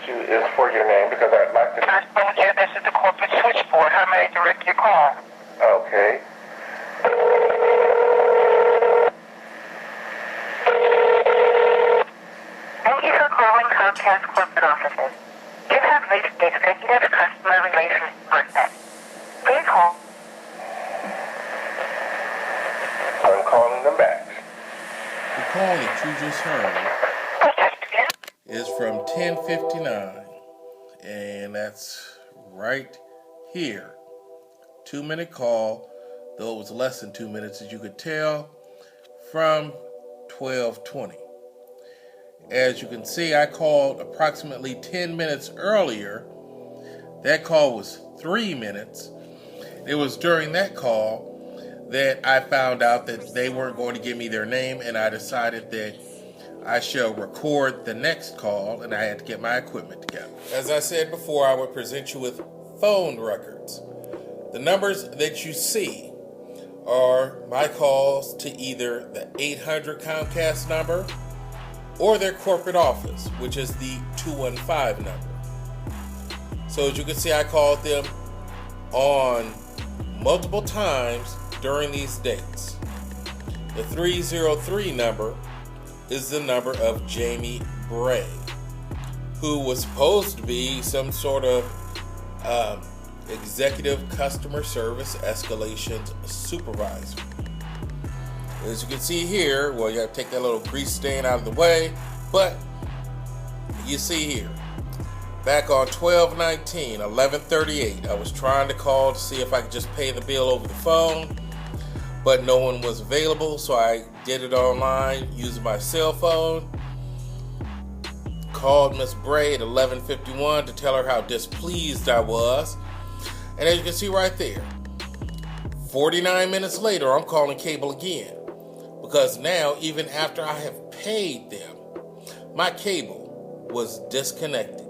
ask you is for your name because I'd like to... Yeah, this is the corporate switchboard. How may I direct your call? Okay. Thank you for calling COMCAST corporate offices. You have reached the executive customer relations department. Please hold. I'm calling them back. The call that you just heard is from 10:59, and that's right here. 2-minute call, though it was less than 2 minutes, as you could tell, from 12:20. As you can see, I called approximately 10 minutes earlier. That call was 3 minutes. It was during that call that I found out that they weren't going to give me their name, and I decided that I shall record the next call, and I had to get my equipment together. As I said before, I would present you with phone records. The numbers that you see are my calls to either the 800 COMCAST number or their corporate office, which is the 215 number. So as you can see, I called them on multiple times during these dates. The 303 number is the number of Jamie Bray, who was supposed to be some sort of executive customer service escalations supervisor. As you can see here, well, you have to take that little grease stain out of the way, but you see here, back on 12/19, 11:38, I was trying to call to see if I could just pay the bill over the phone, but no one was available, so I did it online using my cell phone. Called Miss Bray at 11:51 to tell her how displeased I was, and as you can see right there, 49 minutes later, I'm calling cable again. Because now, even after I have paid them, my cable was disconnected.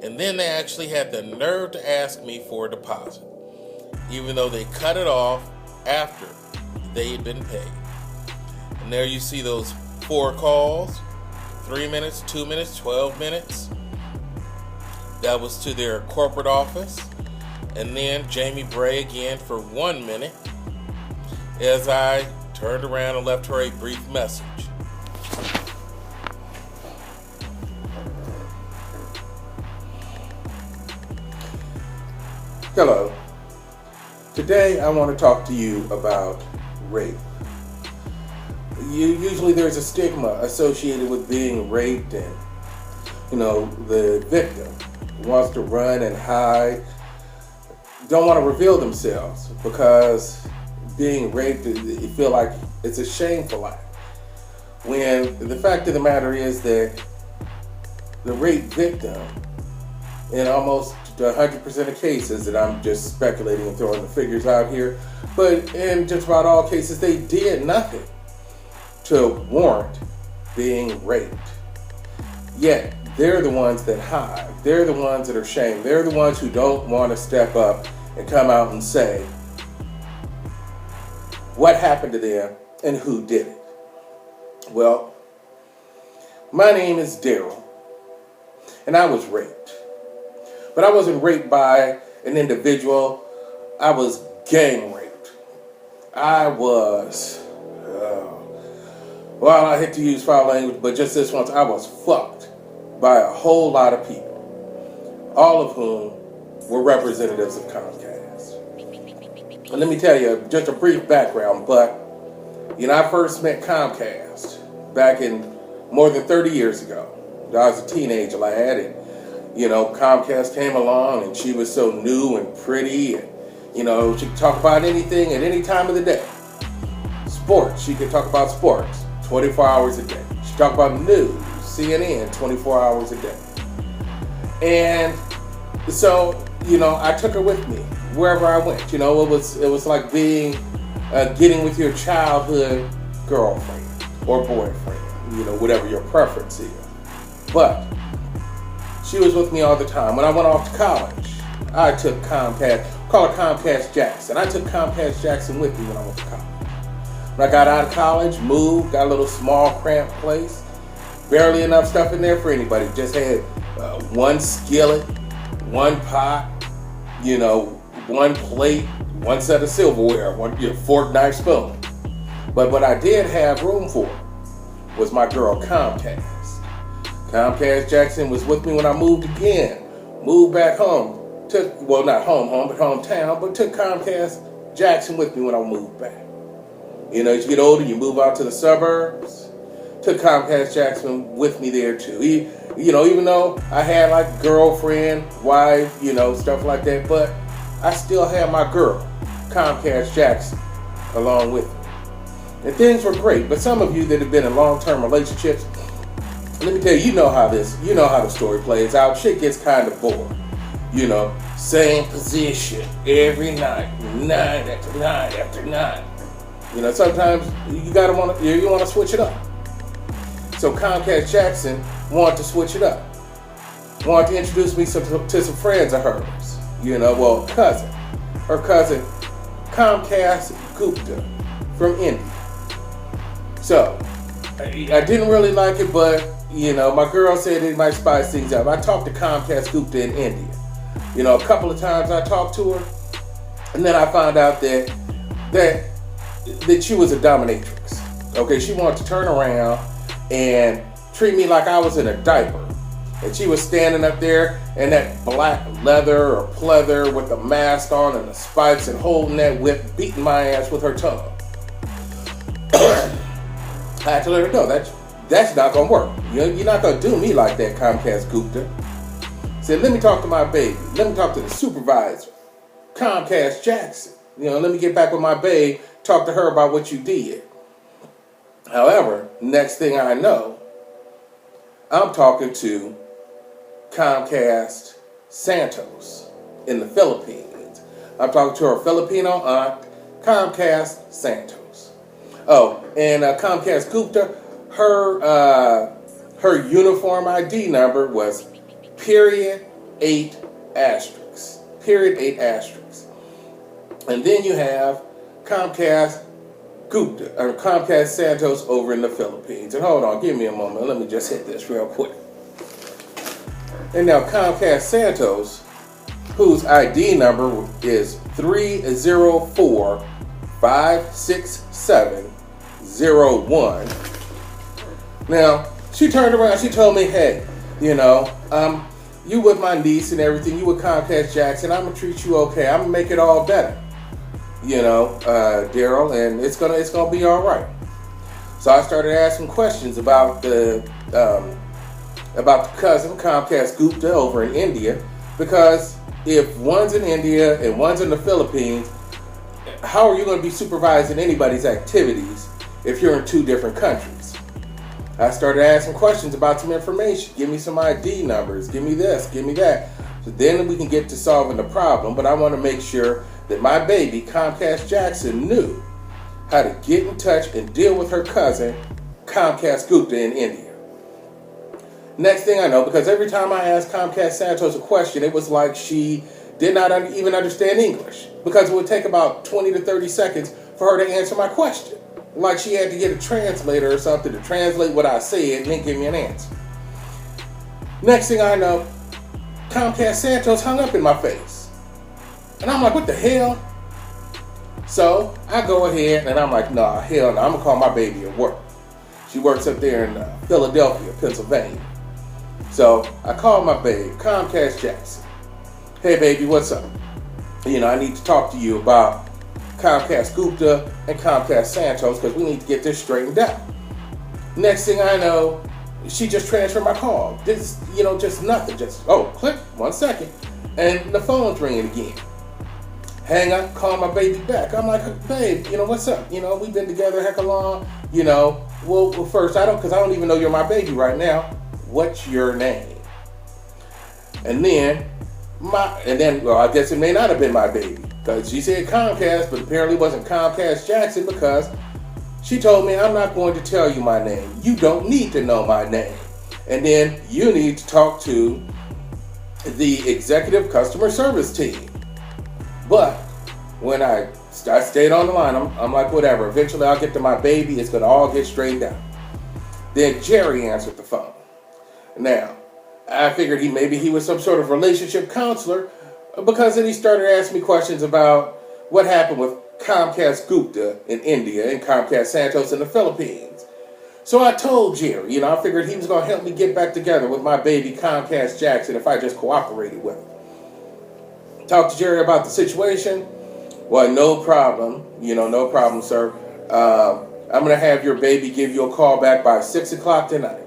And then they actually had the nerve to ask me for a deposit, even though they cut it off after they had been paid. And there you see those 4 calls, 3 minutes, 2 minutes, 12 minutes. That was to their corporate office. And then Jamie Bray again for 1 minute as I turned around and left her a brief message. Hello. Today I want to talk to you about rape. Usually there's a stigma associated with being raped, and the victim wants to run and hide, don't want to reveal themselves because being raped, you feel like it's a shameful act. When the fact of the matter is that the rape victim, in almost 100% of cases, and I'm just speculating and throwing the figures out here, but in just about all cases, they did nothing to warrant being raped. Yet, they're the ones that hide. They're the ones that are shamed. They're the ones who don't want to step up and come out and say what happened to them and who did it. Well, my name is Daryl, and I was raped. But I wasn't raped by an individual. I was gang raped. I was, I hate to use foul language, but just this once, I was fucked by a whole lot of people, all of whom were representatives of COMCAST. And let me tell you, just a brief background, but, I first met COMCAST back in more than 30 years ago. I was a teenage lad, and, COMCAST came along, and she was so new and pretty, and, she could talk about anything at any time of the day. Sports, she could talk about sports 24 hours a day. She talked about news, CNN, 24 hours a day. And so, I took her with me wherever I went. It was like being, getting with your childhood girlfriend or boyfriend, whatever your preference is. But she was with me all the time. When I went off to college, I took COMCAST, call her COMCAST Jackson. I took COMCAST Jackson with me when I went to college. When I got out of college, moved, got a little small cramped place, barely enough stuff in there for anybody. Just had one skillet, one pot, one plate, one set of silverware, one fork, knife, spoon. But what I did have room for was my girl COMCAST. COMCAST Jackson was with me when I moved again. Moved back home. Not home, but hometown, but took COMCAST Jackson with me when I moved back. As you get older, you move out to the suburbs. Took COMCAST Jackson with me there too. Even though I had like girlfriend, wife, stuff like that, but I still had my girl, COMCAST Jackson, along with me. And things were great, but some of you that have been in long-term relationships, let me tell you, you know how the story plays out. Shit gets kind of bored. Same position every night, night after night after night. Sometimes you want to switch it up. So COMCAST Jackson wanted to switch it up. Wanted to introduce me to some friends of hers. Cousin. Her cousin, COMCAST Gupta from India. So I didn't really like it, but my girl said it might spice things up. I talked to COMCAST Gupta in India. A couple of times I talked to her, and then I found out that she was a dominatrix. Okay, she wanted to turn around and treat me like I was in a diaper. And she was standing up there in that black leather or pleather with the mask on and the spikes and holding that whip, beating my ass with her tongue. I had to let her know that's not gonna work. You're not gonna do me like that, COMCAST Gupta. Said, let me talk to my baby. Let me talk to the supervisor, COMCAST Jackson. Let me get back with my babe, talk to her about what you did. However, next thing I know, I'm talking to COMCAST Santos in the Philippines. I'm talking to her Filipino aunt, COMCAST Santos. Oh, and COMCAST Gupta, her uniform ID number was #8*. #8*. And then you have COMCAST Gupta, or COMCAST Santos over in the Philippines. And hold on, give me a moment. Let me just hit this real quick. And now COMCAST Santos, whose ID number is 304-567-01. Now, she turned around, she told me, hey, you with my niece and everything, you with COMCAST Jackson, I'm gonna treat you okay. I'm gonna make it all better. Daryl, and it's gonna be all right. So I started asking questions about the cousin COMCAST Gupta over in India, because if one's in India and one's in the Philippines, how are you going to be supervising anybody's activities if you're in two different countries? I started asking questions about some information. Give me some ID numbers. Give me this. Give me that. So then we can get to solving the problem. But I want to make sure that my baby, COMCAST Jackson, knew how to get in touch and deal with her cousin, COMCAST Gupta in India. Next thing I know, because every time I asked COMCAST Santos a question, it was like she did not even understand English, because it would take about 20 to 30 seconds for her to answer my question. Like she had to get a translator or something to translate what I said and then give me an answer. Next thing I know, COMCAST Santos hung up in my face. And I'm like, what the hell? So I go ahead and I'm like, nah, hell no, I'm going to call my baby at work. She works up there in Philadelphia, Pennsylvania. So I called my babe, COMCAST Jackson. Hey baby, what's up? I need to talk to you about COMCAST Gupta and COMCAST Santos, because we need to get this straightened out. Next thing I know, she just transferred my call. Just nothing. Click, 1 second. And the phone's ringing again. Hang up, call my baby back. I'm like, babe, what's up? We've been together heck long. Well, first, because I don't even know you're my baby right now. What's your name? And then, I guess it may not have been my baby, because she said COMCAST, but apparently it wasn't COMCAST Jackson, because she told me, I'm not going to tell you my name. You don't need to know my name. And then you need to talk to the executive customer service team. But when I stayed on the line, I'm like, whatever. Eventually I'll get to my baby. It's going to all get straightened out. Then Jerry answered the phone. Now, I figured maybe he was some sort of relationship counselor, because then he started asking me questions about what happened with COMCAST Gupta in India and COMCAST Santos in the Philippines. So I told Jerry, I figured he was going to help me get back together with my baby Comcast Jackson if I just cooperated with him. Talked to Jerry about the situation. Well, no problem. No problem, sir. I'm going to have your baby give you a call back by 6 o'clock tonight.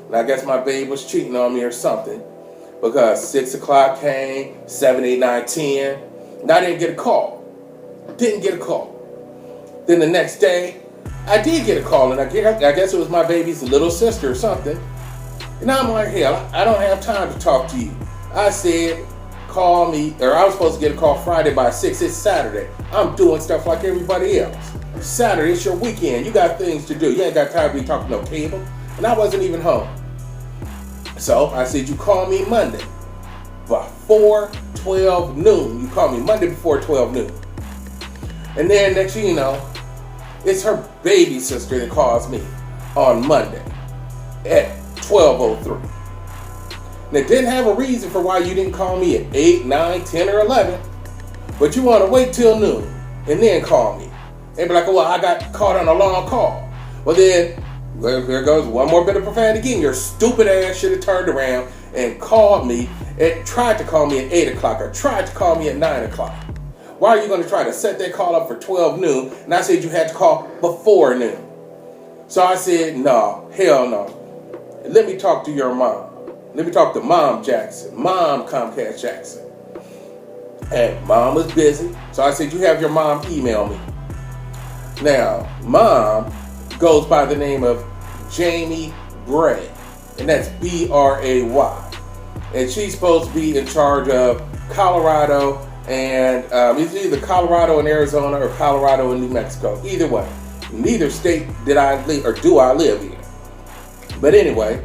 And I guess my baby was cheating on me or something, because 6 o'clock came, 7, 8, 9, 10, and I didn't get a call. Didn't get a call. Then the next day, I did get a call, and I guess it was my baby's little sister or something. And I'm like, hell, I don't have time to talk to you. I said, call me, or I was supposed to get a call Friday by 6. It's Saturday. I'm doing stuff like everybody else. Saturday, it's your weekend. You got things to do. You ain't got time to be talking no cable. And I wasn't even home. So I said, you call me Monday before 12 noon. You call me Monday before 12 noon. And then next thing you know, it's her baby sister that calls me on Monday at 12:03. And it didn't have a reason for why you didn't call me at 8, 9, 10, or 11. But you want to wait till noon and then call me. And be like, well, I got caught on a long call. Well then, there goes one more bit of profanity again. Your stupid ass should have turned around and tried to call me at 8 o'clock or tried to call me at 9 o'clock. Why are you going to try to set that call up for 12 noon? And I said you had to call before noon. So I said, no, hell no. Let me talk to your mom. Let me talk to Mom Jackson, Mom Comcast Jackson. And Mom was busy. So I said, you have your mom email me. Now, Mom goes by the name of Jamie Bray. And that's B-R-A-Y. And she's supposed to be in charge of Colorado, and it's either Colorado and Arizona or Colorado and New Mexico. Either way, neither state do I live in. But anyway,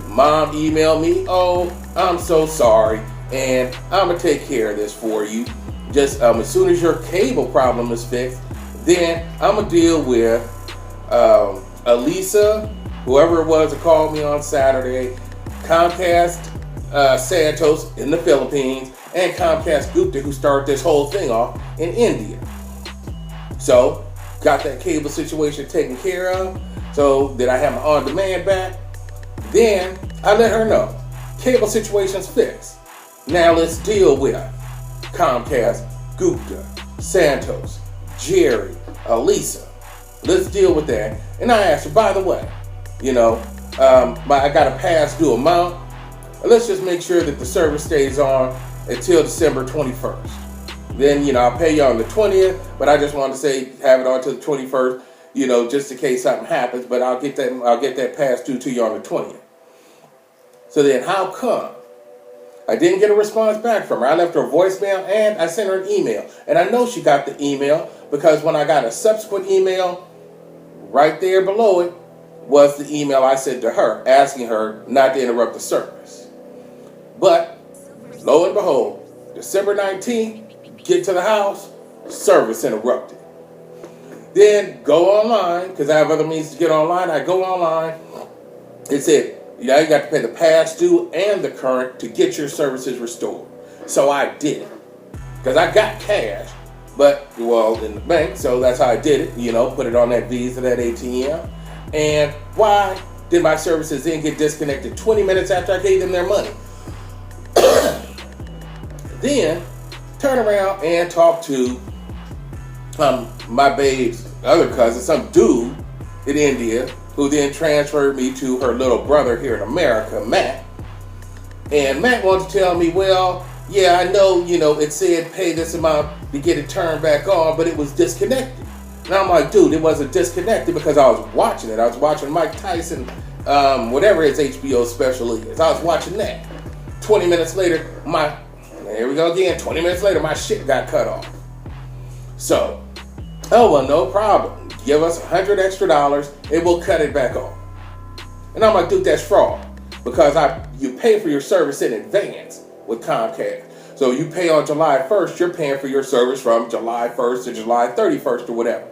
Mom emailed me, oh, I'm so sorry, and I'm going to take care of this for you. Just as soon as your cable problem is fixed, then I'm going to deal with Elisa, whoever it was that called me on Saturday, Comcast Santos in the Philippines, and Comcast Gupta, who started this whole thing off in India. So, got that cable situation taken care of, so that I have my on-demand back. Then, I let her know, cable situation's fixed. Now let's deal with Comcast, Gupta, Santos, Jerry, Elisa. Let's deal with that. And I asked her, by the way, I got a past due amount. Let's just make sure that the service stays on until December 21st. Then, I'll pay you on the 20th, but I just want to say have it on to the 21st, just in case something happens, but I'll get that past due to you on the 20th. So then how come I didn't get a response back from her? I left her a voicemail and I sent her an email. And I know she got the email because when I got a subsequent email, right there below it was the email I sent to her asking her not to interrupt the service. But lo and behold, December 19th, get to the house, service interrupted. Then go online, because I have other means to get online. I go online. It said, you got to pay the past due and the current to get your services restored. So I did it. Because I got cash, in the bank, so that's how I did it. Put it on that Visa, that ATM. And why did my services then get disconnected 20 minutes after I gave them their money? Then turn around and talk to my babe's other cousin, some dude in India, who then transferred me to her little brother here in America, Matt. And Matt wanted to tell me, well, yeah, I know, it said pay this amount to get it turned back on, but it was disconnected. And I'm like, dude, it wasn't disconnected because I was watching it. I was watching Mike Tyson, whatever his HBO special is. I was watching that. 20 minutes later, here we go again. 20 minutes later, my shit got cut off. So, no problem. Give us $100 extra, and we'll cut it back on. And I'm like, dude, that's fraud. Because you pay for your service in advance with Comcast. So you pay on July 1st, you're paying for your service from July 1st to July 31st or whatever.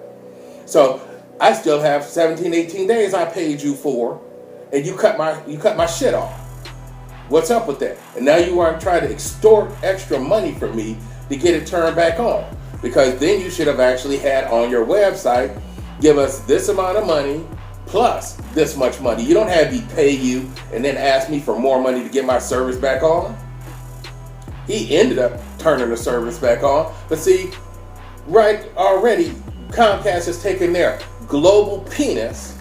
So I still have 17, 18 days I paid you for, and you cut my shit off. What's up with that? And now you want to try to extort extra money from me to get it turned back on. Because then you should have actually had on your website, give us this amount of money plus this much money. You don't have me pay you and then ask me for more money to get my service back on. He ended up turning the service back on. But see, right already, Comcast has taken their global penis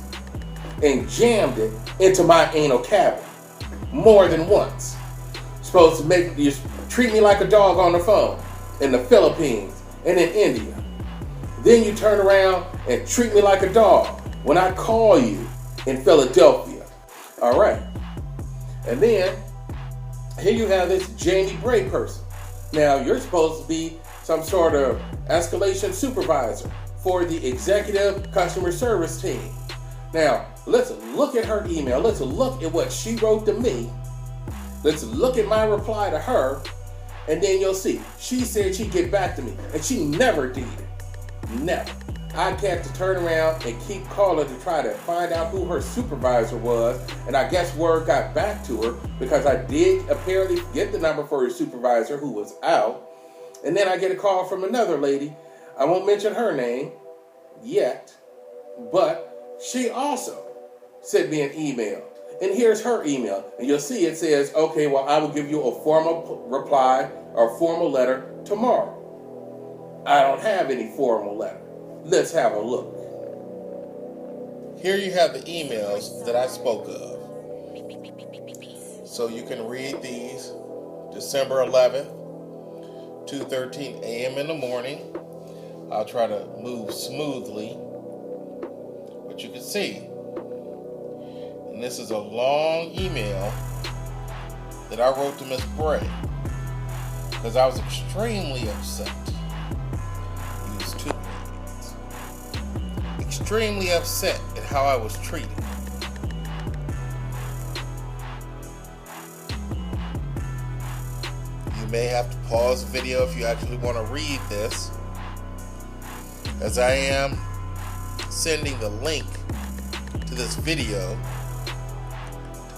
and jammed it into my anal cavity more than once. Supposed to make you treat me like a dog on the phone in the Philippines and in India. Then you turn around and treat me like a dog when I call you in Philadelphia. All right. And then here you have this Jamie Bray person. Now you're supposed to be some sort of escalation supervisor for the executive customer service team. Now, let's look at her email. Let's look at what she wrote to me. Let's look at my reply to her. And then you'll see. She said she'd get back to me. And she never did. Never. I had to turn around and keep calling to try to find out who her supervisor was. And I guess word got back to her because I did apparently get the number for her supervisor who was out. And then I get a call from another lady. I won't mention her name yet. But she also sent me an email. And here's her email. And you'll see it says, okay, well, I will give you a formal reply or formal letter tomorrow. I don't have any formal letter. Let's have a look. Here you have the emails that I spoke of. So you can read these. December 11th, 2:13 a.m. in the morning. I'll try to move smoothly. But you can see. And this is a long email that I wrote to Miss Bray because I was extremely upset. Use two words. Extremely upset at how I was treated. You may have to pause the video if you actually want to read this, as I am sending the link to this video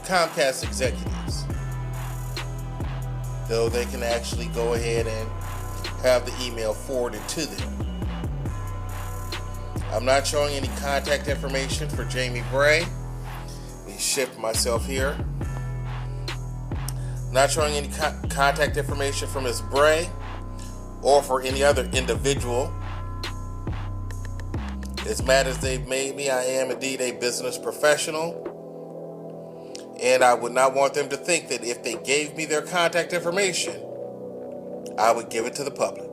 to COMCAST executives, though they can actually go ahead and have the email forwarded to them. I'm not showing any contact information for Jamie Bray. Let me shift myself here. I'm not showing any contact information for Ms. Bray or for any other individual. As mad as they've made me, I am indeed a business professional. And I would not want them to think that if they gave me their contact information, I would give it to the public.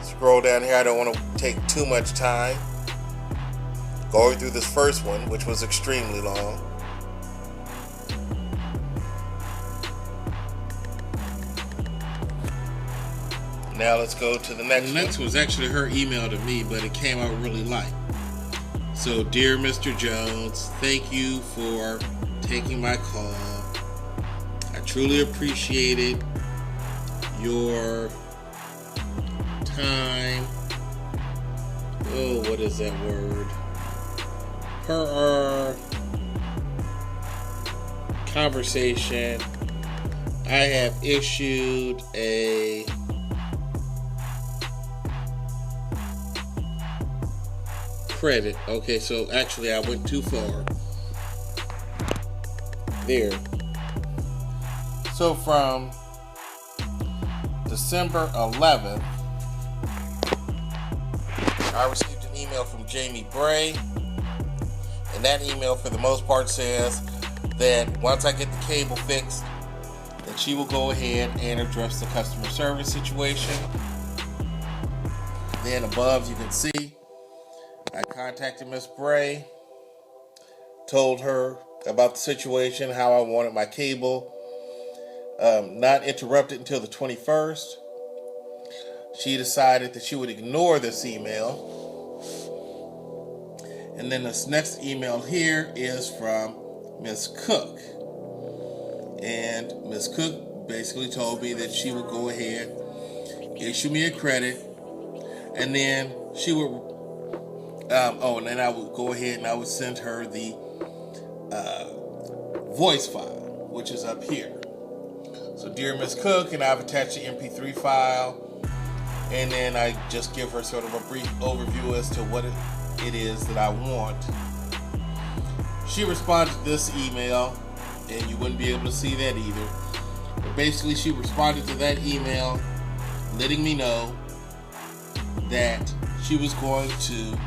Scroll down here. I don't want to take too much time going through this first one, which was extremely long. Now let's go to the next one. The next was actually her email to me, but it came out really light. So, dear Mr. Jones, thank you for taking my call. I truly appreciated your time. Oh, what is that word? Per our conversation, I have issued a credit. Okay, so actually I went too far. There. So from December 11th, I received an email from Jamie Bray, and that email for the most part says that once I get the cable fixed, that she will go ahead and address the customer service situation. Then above you can see I contacted Miss Bray, told her about the situation, how I wanted my cable not interrupted until the 21st. She decided that she would ignore this email. And then this next email here is from Miss Cook. And Miss Cook basically told me that she would go ahead, issue me a credit, and then she would and then I would go ahead and I would send her the voice file, which is up here. So, Dear Miss Cook, and I've attached the MP3 file, and then I just give her sort of a brief overview as to what it is that I want. She responded to this email, and you wouldn't be able to see that either. But basically, she responded to that email letting me know that she was going to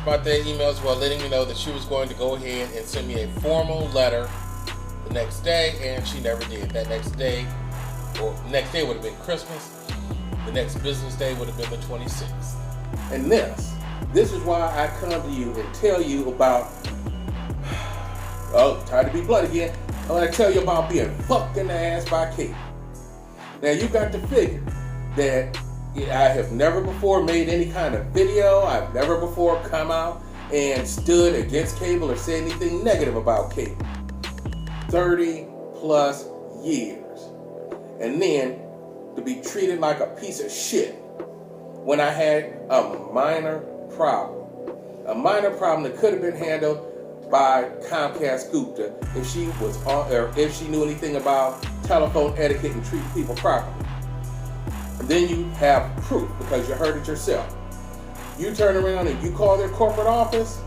about that email as well, letting me know that she was going to go ahead and send me a formal letter the next day, and she never did. That next day, or next day would have been Christmas. The next business day would have been the 26th. And this is why I come to you and tell you about, tired to be blunt again, I want to tell you about being fucked in the ass by Kate. Now you got to figure that I have never before made any kind of video. I've never before come out and stood against cable or said anything negative about cable. 30 plus years. And then to be treated like a piece of shit when I had a minor problem. A minor problem that could have been handled by COMCAST Gupta if she was on, or if she knew anything about telephone etiquette and treating people properly. And then you have proof because you heard it yourself. You turn around and you call their corporate office.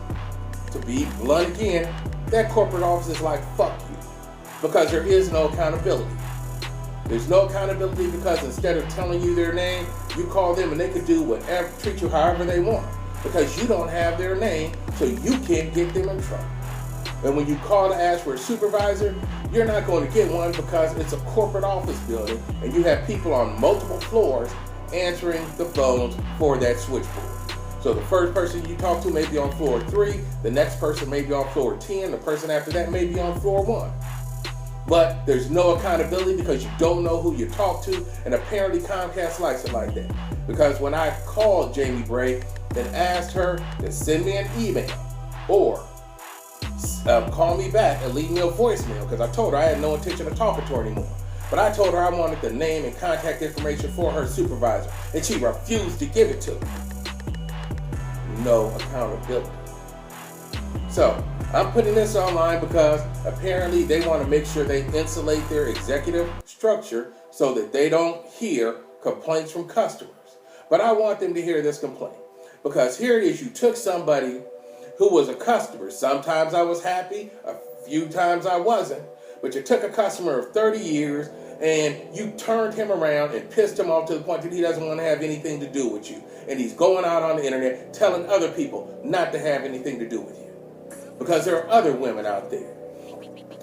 To be blunt again, that corporate office is like, fuck you. Because there is no accountability. There's no accountability because instead of telling you their name, you call them and they could do whatever, treat you however they want. Because you don't have their name, so you can't get them in trouble. And when you call to ask for a supervisor, you're not going to get one because it's a corporate office building and you have people on multiple floors answering the phones for that switchboard. So the first person you talk to may be on floor 3, the next person may be on floor 10, the person after that may be on floor 1. But there's no accountability because you don't know who you talk to, and apparently Comcast likes it like that. Because when I called Jamie Bray and asked her to send me an email or call me back and leave me a voicemail, because I told her I had no intention of talking to her anymore. But I told her I wanted the name and contact information for her supervisor, and she refused to give it to me. No accountability. So I'm putting this online because apparently they want to make sure they insulate their executive structure so that they don't hear complaints from customers. But I want them to hear this complaint. Because here it is, you took somebody who was a customer. Sometimes I was happy, a few times I wasn't. But you took a customer of 30 years and you turned him around and pissed him off to the point that he doesn't want to have anything to do with you. And he's going out on the internet telling other people not to have anything to do with you. Because there are other women out there.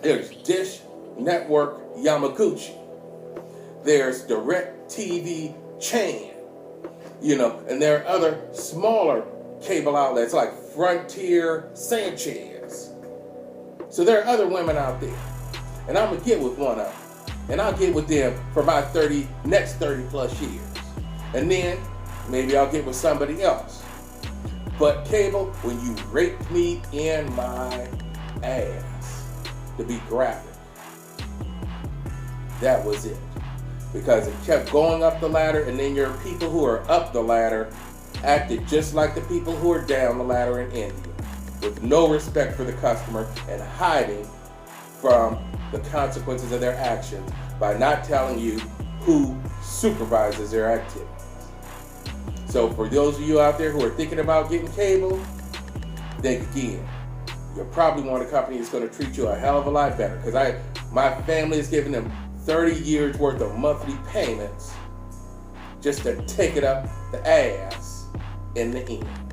There's Dish Network Yamaguchi. There's Direct TV Chan. And there are other smaller cable outlets like Frontier Sanchez. So there are other women out there. And I'm going to get with one of them. And I'll get with them for my next 30 plus years. And then maybe I'll get with somebody else. But cable, when you raped me in my ass, to be graphic, that was it. Because it kept going up the ladder, and then your people who are up the ladder acted just like the people who are down the ladder in India, with no respect for the customer and hiding from the consequences of their actions by not telling you who supervises their activities. So for those of you out there who are thinking about getting cable, think again. You're probably one of the companies that's going to treat you a hell of a lot better. Because my family is giving them 30 years worth of monthly payments just to take it up the ass in the end.